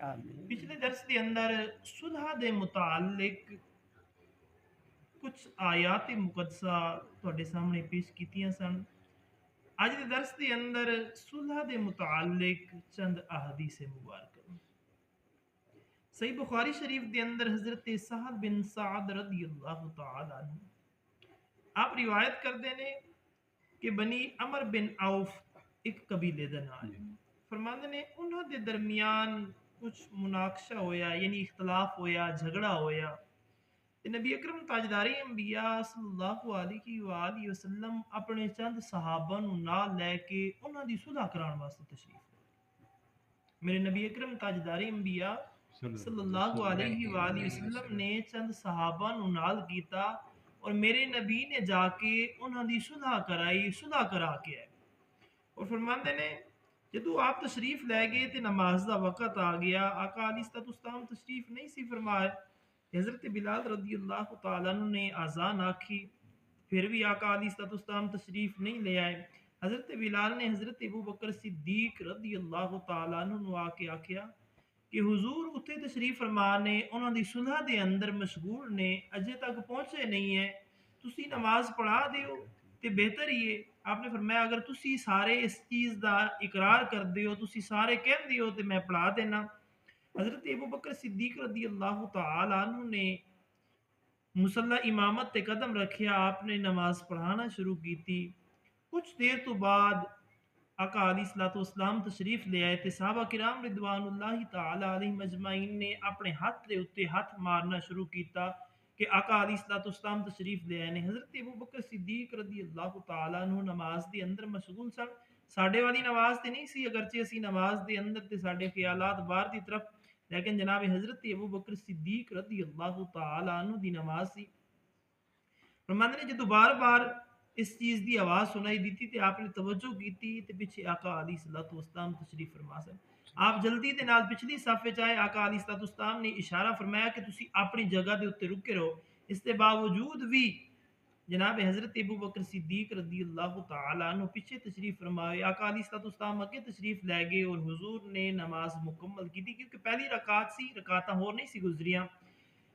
آمین۔ پچھلے درس کے اندر صلح دے متعلق کچھ آیات مقدسہ تواڈے سامنے پیش کیتیاں سن۔ اج دے درس کے اندر صلح دے متعلق چند احادیث مبارکہ۔ صحیح بخاری شریف دے اندر حضرت سہل بن سعد رضی اللہ تعالی عنہ آپ روایت کرتے ہیں کہ بنی عمر بن عوف ایک قبیلے دا نام ہے۔ فرماندے نے انہاں دے درمیان کچھ مناقشہ ہویا، یعنی اختلاف ہویا، جھگڑا ہویا تے نبی اکرم تاجداری انبیاء صلی اللہ علیہ وآلہ وسلم اپنے چند صحابہ نو نال لے کے انہاں دی صلح کران واسطے تشریف لے۔ میرے نبی اکرم تاجداری انبیاء صلی اللہ علیہ وآلہ وسلم نے چند صحابہ نو نال کیتا اور میرے نبی نے جا کے انہاں دی صلح کرائی، صلح کرا کے آئے۔ اور فرماندے نے جدو آپ تشریف لے گئے تے نماز دا وقت آ گیا، آقا علیہ الصلوۃ والسلام تشریف نہیں سی فرمائے۔ حضرت بلال رضی اللہ تعالیٰ عنہ نے آزان آکھی، پھر بھی آقا علیہ الصلوۃ والسلام تشریف نہیں لے آئے۔ حضرت بلال نے حضرت ابو بکر صدیق رضی اللہ تعالیٰ عنہ نو آ کے آکھیا کہ حضور اتھے تشریف فرما نے انہاں دی صلح دے اندر مشغول نے، اجے تک پہنچے نہیں ہے، تسی نماز پڑھا دیو تے بہتر ہی ہے۔ آپ نے فرمایا اگر تسی سارے اس چیز دا اقرار کر دیو، تسی سارے کہہ دیو تے میں پڑھا دینا۔ حضرت ابو بکر صدیق رضی اللہ تعالی عنہ نے مصلی امامت تے قدم رکھیا، آپ نے نماز پڑھانا شروع کی تھی۔ کچھ دیر تو بعد آقا علیہ الصلوۃ والسلام تشریف لے آئے تے صحابہ کرام رضوان اللہ تعالی علیہم اجمعین نے اپنے ہاتھ دے اتے ہاتھ مارنا شروع کیتا کہ آقا علیہ الصلوۃ والسلام تشریف لے آئے نے۔ حضرت ابو بکر صدیق رضی اللہ تعالی عنہ نماز دے اندر مشغول سن۔ ساڈے والی نماز تے نہیں سی، اگرچہ اسی نماز دے اندر تے ساڈے خیالات باہر دی طرف، لیکن جناب حضرت ابو بکر صدیق رضی اللہ تعالی عنہ دی نماز سی۔ فرماندے نے جدو بار بار اس چیز دی آواز سنائی دیتی تے آپ نے توجہ کیتی تے پیچھے آقا علیہ الصلوۃ والسلام تشریف فرما سن۔ آپ جلدی دے نال پچھلی صف وچ آئے، آقا علیہ الصلوۃ والسلام نے اشارہ فرمایا کہ تسی اپنی جگہ دے اوتے رکے رہو۔ اس کے باوجود بھی جناب حضرت ابو بکر صدیق رضی اللہ تعالی عنہ پیچھے تشریف فرمائے، آقا علیہ الصلوۃ والسلام اگے تشریف لے گئے اور حضور نے نماز مکمل کی تھی، کیونکہ پہلی رکعت سی، رکعتاں ہور نہیں سی گزریاں۔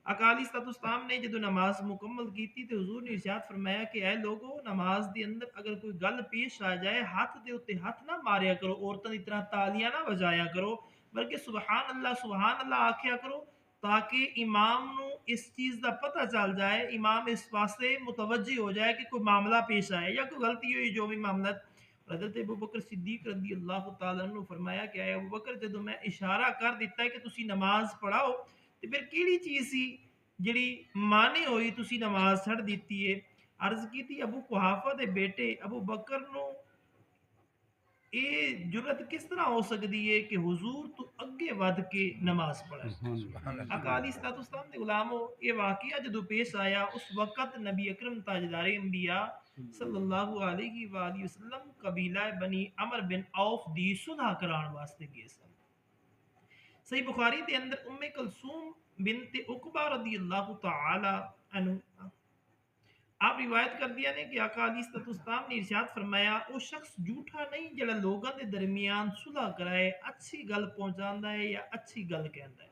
آقا علیہ الصلوۃ والسلام نے جدو نماز مکمل کی تھی تو حضور نے ارشاد فرمایا کہ اے لوگو، نماز دے اندر اگر کوئی گل پیش آ جائے ہاتھ دے اوتے ہاتھ نہ ماریا کرو، عورتاں دی طرح تالیاں نہ بجایا کرو، بلکہ سبحان اللہ آکھیا کرو، تاکہ امام نو اس چیز دا پتہ چل جائے، امام اس واسطے متوجہ ہو جائے کہ کوئی معاملہ پیش آئے یا کوئی غلطی ہوئی جو بھی معاملہ۔ حضرت ابو بکر صدیق رضی اللہ تعالی عنہ نے فرمایا کہ اے ابو بکر، جدو میں اشارہ کر دیتا ہے کہ تسی نماز پڑھاؤ تے پھر کیڑی چیز سی جڑی مانے ہوئی تسی نماز چھڑ دیتی ہے؟ عرض کی تھی ابو قحافہ دے بیٹے ابو بکر نو اے جرت کس طرح ہو سکتی ہے کہ حضور تو اگے ود کے نماز پڑھے؟ آقا علیہ الصلوۃ والسلام دے غلامو، یہ واقعہ جدو پیش آیا اس وقت نبی اکرم تاجدار انبیاء صلی اللہ علیہ وآلہ وسلم قبیلہ بنی عمر بن عوف دی صلح کران واسطے گئے سن۔ صحیح بخاری دے اندر ام کلثوم بنت عقبہ رضی اللہ تعالی عنہ آپ روایت کر دیا نے کہ آقا علیہ الصلوۃ والسلام نے ارشاد فرمایا وہ شخص جھوٹا نہیں جڑا لوگوں دے درمیان صلح کرائے، اچھی گل پہنچاندا ہے یا اچھی گل کہندا ہے۔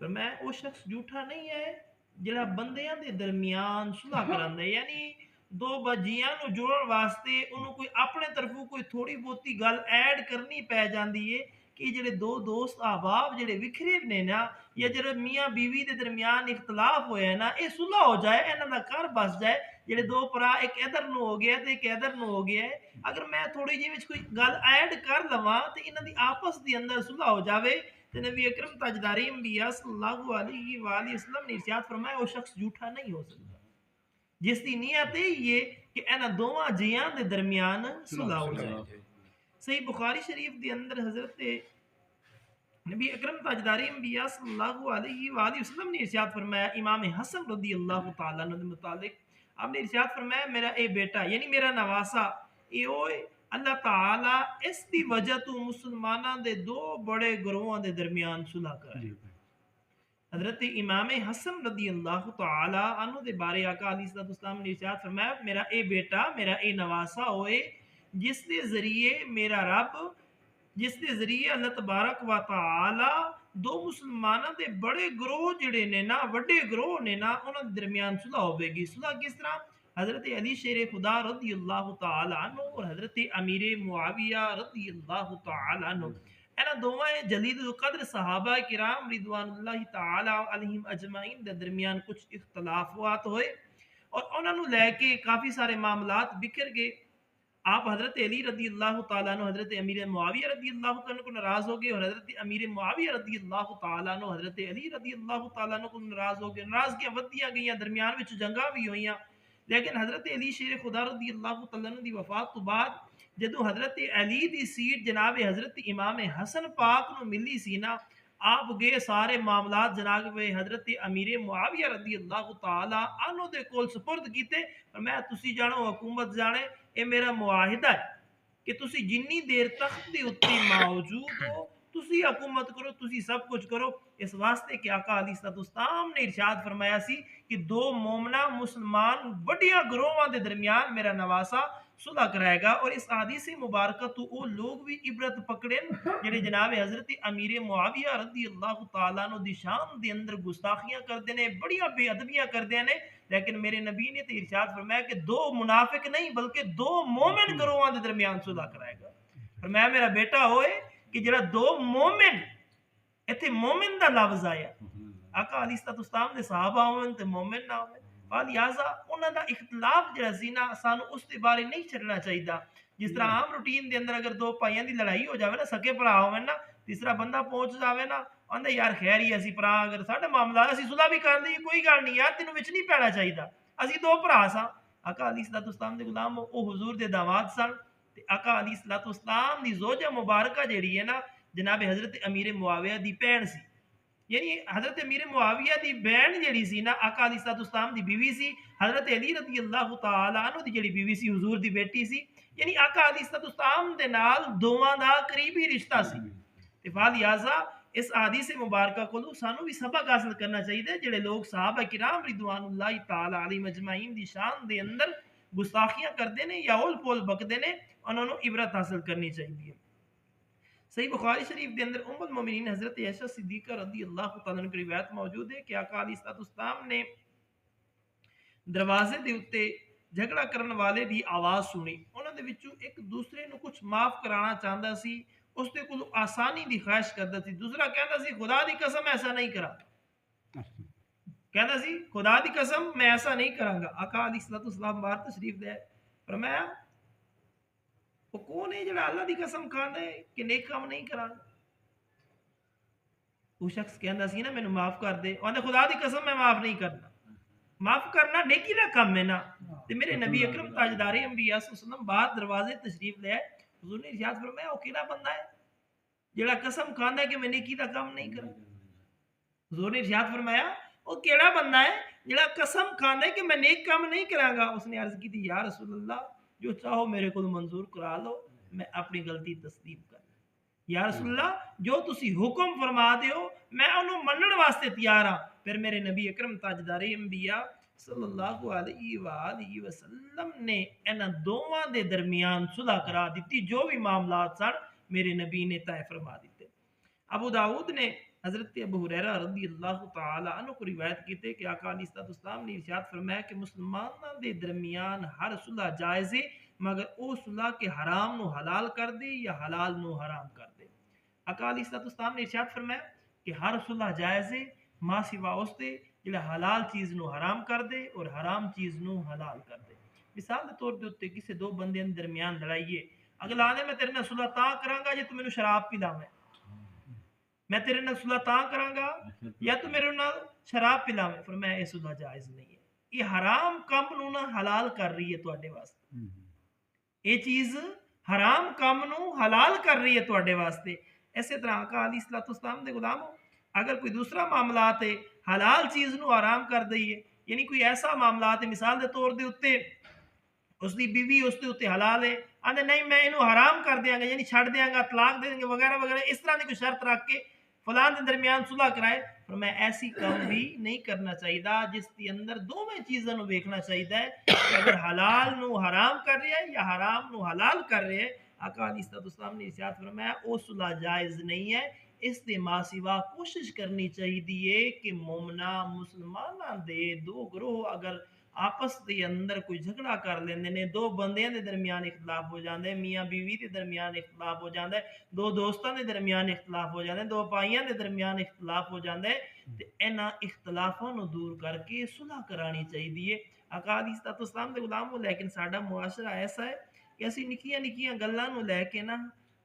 فرمایا وہ شخص جھوٹا نہیں ہے جڑا بندیاں دے درمیان صلح کراندا ہے، یعنی دو بجیاں نو جوڑن واسطے انہوں کوئی اپنے طرفوں کوئی تھوڑی بہتی گل ایڈ کرنی پی جاندی ہے کہ جڑے دو دوست احباب جڑے وکھرے نے نا، یا جڑے میاں بیوی دے درمیان اختلاف ہویا ہے نا، اے صلح ہو جائے، انہاں دا گھر بس جائے۔ جڑے دو پرا ایک ادھر نو ہو گیا تے ایک ادھر نو ہو گیا ہے، اگر میں تھوڑی جی وچ کوئی گل ایڈ کر لواں تے انہاں دی آپس دی اندر صلح ہو جاوے تے نبی اکرم تاجدار انبیاء صلی اللہ علیہ وآلہ وسلم نے ارشاد فرمایا وہ شخص جھوٹا نہیں ہو سکتا جس دی نیت یہ کہ انہاں دوواں جیاں دے درمیان صلح ہو جائے۔ صحیح بخاری شریف دے اندر حضرت نبی اکرم تاجدار انبیاء صلی اللہ علیہ وآلہ وسلم نے ارشاد فرمایا امام حسن رضی اللہ تعالیٰ عنہ کے متعلق، آپ نے ارشاد فرمایا میرا اے بیٹا یعنی میرا نواسا اے ہوئے اللہ تعالیٰ اس دی وجہ تو مسلمانوں دے دو بڑے گروہاں دے درمیان صلح کرائے۔ حضرت امام حسن رضی اللہ تعالی عنہ دے بارے آقا علیہ الصلوۃ والسلام نے ارشاد فرمایا میرا اے بیٹا، میرا اے نواسا ہوئے جس دے ذریعے میرا رب، جس دے ذریعے اللہ تبارک و تعالی دو مسلمانوں دے بڑے گروہ جڑے نے نا وڈے گروہ نے نا انہاں دے درمیان صلح ہوے گی. صلح کس طرح؟ حضرت علی شیر خدا رضی اللہ تعالی عنہ اور حضرت امیر معاویہ رضی اللہ تعالی عنہ انہاں دوواں جلیل القدر صحابہ کرام رضوان اللہ تعالی علیہم اجمعین دے درمیان کچھ اختلافات ہوئے اور انہاں نو لے کے کافی سارے معاملات بکھر گئے. آپ حضرت علی رضی اللہ تعالیٰ عنہ حضرت امیر معاویہ رضی اللہ تعالیٰ عنہ کو ناراض ہو گئے اور حضرت امیر معاویہ رضی اللہ تعالیٰ عنہ حضرت علی رضی اللہ تعالیٰ عنہ کو ناراض ہو گئے. ناراضگیاں ودیاں گئیاں، درمیان وچ جنگاں بھی ہوئیاں. لیکن حضرت علی شیر خدا رضی اللہ تعالیٰ عنہ دی وفات تو بعد جدو حضرت علی دی سیٹ جناب حضرت امام حسن پاک نو ملی سی نا، آپ گئے سارے معاملات جناب حضرت امیر معاویہ رضی اللہ تعالی عنہ دے کول سپرد کیتے. اور میں تسی جانو حکومت جانے اے میرا معاہدہ ہے کہ تسی جنی دیر تخت دے اُتے موجود ہو تسی حکومت کرو، تسی سب کچھ کرو. اس واسطے کہ آقا علیہ الصلوۃ والسلام نے ارشاد فرمایا سی کہ دو مومنہ مسلمان وڈیاں گروہاں دے درمیان میرا نواسا صلح کرائے گا. اور اس حدیث مبارکہ تو وہ لوگ بھی عبرت پکڑن جڑے جناب حضرت امیر معاویہ رضی اللہ تعالیٰ عنہ دی شان دے اندر گستاخیاں کردے نے، بڑیاں بے ادبیاں کردے نے. لیکن میرے نبی نے تو ارشاد فرمایا کہ دو منافق نہیں بلکہ دو مومن گروہاں دے درمیان صلح کرائے گا. فرمایا میرا بیٹا ہوئے کہ جڑا دو مومن، ایتھے مومن دا لفظ آیا، آقا علیہ الصلوۃ والسلام دے صحابہ ہوئے تے مومن نہ ہوئے. لہٰذا انہاں دا اختلاف جڑا سی نا سانو اس دے بارے نہیں چھڑنا چاہیے. جس طرح عام روٹین دے اندر اگر دو پائیاں دی لڑائی ہو جاوے نا، سکے بھرا ہوئے نا، تیسرا بندہ پہنچ جاوے نا، آندا یار خیر ہی اسی بھرا اگر ساڈا معاملہ اسی صلح بھی کر دیں کوئی گل نہیں یار، تینوں وچ نہیں پینا چاہیے، اسی دو بھرا ساں. آقا علیہ الصلوۃ والسلام دے غلام او حضور دے داماد سن تے آقا علیہ الصلوۃ والسلام دی زوجہ مبارکہ جڑی ہے نا جناب حضرت امیر معاویہ دی بہن سی. یعنی حضرت امیر معاویہ دی بہن جڑی سی نا آقا علیہ الصلوۃ والسلام دی بیوی سی. حضرت علی رضی اللہ تعالی عنہ دی جڑی بیوی سی حضور دی بیٹی سی. یعنی آقا علیہ الصلوۃ والسلام دے نال دوواں دا قریبی رشتہ سی. تے لہٰذا اس حدیث مبارکہ کو سانو بھی سبق حاصل کرنا چاہیے. جڑے لوگ صحابہ کرام رضوان اللہ تعالی علیہم اجمعین دی شان دے اندر گستاخیاں کردے نے یا اول پول بکدے نے، انہاں نوں عبرت حاصل کرنی چاہیے. صحیح بخاری شریف کے اندر ام المومنین حضرت عائشہ صدیقہ رضی اللہ تعالیٰ عنہ کی روایت موجود ہے کہ آقا علیہ الصلوۃ والسلام نے دروازے دے اُتے جھگڑا کرن والے دی آواز سنی. انہاں دے وچوں ایک دوسرے نو کچھ معاف کرانا چاہندا سی، اس دے کول آسانی دی خواہش کردا سی. دوسرا کہندا سی خدا دی قسم ایسا نہیں کرا، کہندا سی خدا دی قسم میں ایسا نہیں کراں گا. آقا علیہ الصلوۃ والسلام باہر تشریف لے فرمایا وہ کون ہے جڑا اللہ دی قسم کھاندا ہے کہ نیک کام نہیں کراں. وہ شخص کہندا سی نا مینوں معاف کر دے، اونے خدا دی قسم میں معاف نہیں کرنا. معاف کرنا نیکی دا کام ہے نا. تے میرے نبی اکرم تاجدار انبیاء صلی اللہ علیہ وسلم باہر دروازے تشریف لے آئے. حضور نے ارشاد فرمایا او کیڑا بندہ ہے جڑا قسم کھاندا ہے کہ میں نیکی دا کام نہیں کراں. حضور نے ارشاد فرمایا او کیڑا بندہ ہے جڑا قسم کھاندا ہے کہ میں نیک کام نہیں کراں گا. اس نے عرض کی تھی یا رسول اللہ جو چاہو میرے کو منظور کرا لو، میں اپنی غلطی تسلیم کر لوں. یا رسول اللہ جو تسی حکم فرما دیو میں انہوں منن واسطے تیار ہاں. پھر میرے نبی اکرم تاجدار انبیاء صلی اللہ علیہ وآلہ وسلم نے انہاں دوواں دے درمیان صلح کرا دیتی. جو بھی معاملات سن میرے نبی نے طے فرما دیتے. ابو داؤد نے حضرت ابو ہریرہ رضی اللہ تعالی عنہ کو روایت کیتے کہ آقا علیہ الصلوۃ والسلام نے ارشاد فرمایا کہ مسلماناں دے درمیان ہر صلح جائز ہے مگر او صلح کے حرام نو حلال کر دے یا حلال نو حرام کر دے. آقا علیہ الصلوۃ والسلام نے ارشاد فرمایا کہ ہر صلح جائز ہے ما سوا اس دے جڑا حلال چیز نو حرام کر دے اور حرام چیز نو حلال کر دے. مثال دے طور تے کسی دو بندے دے درمیان لڑائی ہے، اگلا آنے میں تیرے نال صلح تاں کراں گا جے تو مینوں شراب پلاویں، میں تیرے نال صلح تاں کراں گا یا تو میرے نال شراب پلاویں. فرمایا یہ صلح جائز نہیں ہے. یہ حرام کام نو نہ حلال کر رہی ہے تواڈے واسطے، یہ چیز حرام کام نو حلال کر رہی ہے تواڈے واسطے. اسی طرح آقا علیہ الصلوۃ والسلام دے غلامو اگر کوئی دوسرا معاملات ہے حلال چیز نو حرام کر دئیے، یعنی کوئی ایسا معاملات ہے مثال دے طور دے اتے اس دی بیوی اس دے اتے حلال ہے، آندے نہیں میں انہوں حرام کر دیاں گا یعنی چھڑ دیاں گا طلاق دے دیں گے وغیرہ وغیرہ، اس طرح کی کوئی شرط رکھ کے فلان دے درمیان صلح کرائے. فرمایا ایسی کام بھی نہیں کرنا چاہیے جس کے اندر دونوں چیزوں نو ویکھنا چاہیے کہ اگر حلال نو حرام کر رہا ہے یا حرام نو حلال کر رہے ہیں. آقا علیہ الصلوۃ والسلام نے ارشاد فرمایا او صلح جائز نہیں ہے. اس دے ماں سوا کوشش کرنی چاہیے کہ مومنا مسلماناں دے دو گروہ اگر آپس دے اندر کوئی جھگڑا کر لیندے نے، دو بندیاں دے درمیان اختلاف ہو جاندا ہے، میاں بیوی دے درمیان اختلاف ہو جاندا ہے، دو دوستاں دے درمیان اختلاف ہو جاندا ہے، دو بھائیاں دے درمیان اختلاف ہو جاندا ہے، تے انہاں اختلافاں نو دور کر کے صلح کرانی چاہیے۔ آقا علیہ الصلوۃ والسلام دے غلام ہو، لیکن ساڈا معاشرہ ایسا ہے کہ اسی نکیاں نکیاں گلاں نو لے کے نا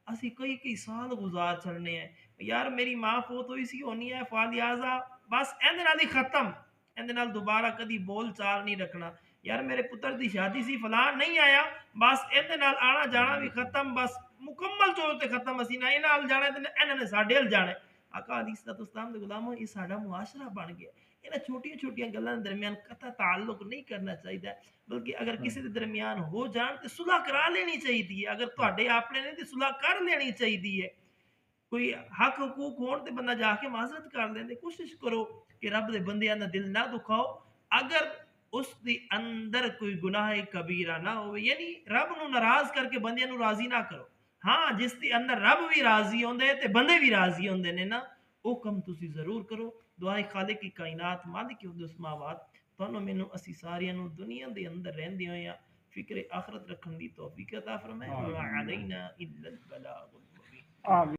اسی کئی سال گزار چلنے ہیں، یار میری ماں فوت ہوئی سی ہونی ہے فالحاظہ بس ایندے نال ہی ختم، ایندے نال دوبارہ کدی بول چال نہیں رکھنا، یار میرے پتر دی شادی سی فلاں نہیں آیا بس ایندے نال آنا جانا بھی ختم، بس مکمل طور تے ختم، اسی نہ انہاں نال جانا تے انہاں نے ساڈے نال جانا ہے۔ آقا علیہ الصلوۃ والسلام دے غلاموں یہ ساڈا معاشرہ بن گیا، انہاں چھوٹیاں چھوٹیاں گلاں دے درمیان قطع تعلق نہیں کرنا چاہیے، بلکہ اگر کسی دے درمیان ہو جان تے صلح کرا لینی چاہیے، اگر تہاڈے اپنے نے تے صلح کر لینی چاہیے، کوئی حق حقوق ہون تے بندہ جا کے معذرت کر لیندے، کوشش کرو کہ رب دے بندیاں دا دل نہ دکھاؤ، اگر اس دی اندر کوئی گناہ کبیرہ نہ ہوئے، یعنی رب نو ناراض کر کے بندیاں نو راضی نہ کرو، ہاں جس دی اندر رب بھی راضی ہوندے تے بندے بھی راضی ہوندے نے نا، او کم تسی ضرور کرو۔ دعائے خالق کی کائنات مالک السماوات تانوں مینوں اسی ساریاں نو دنیا دے اندر رہندے ہوئے فکر آخرت رکھن دی توفیق عطا فرمائے، وما علینا الا البلاغ المبین۔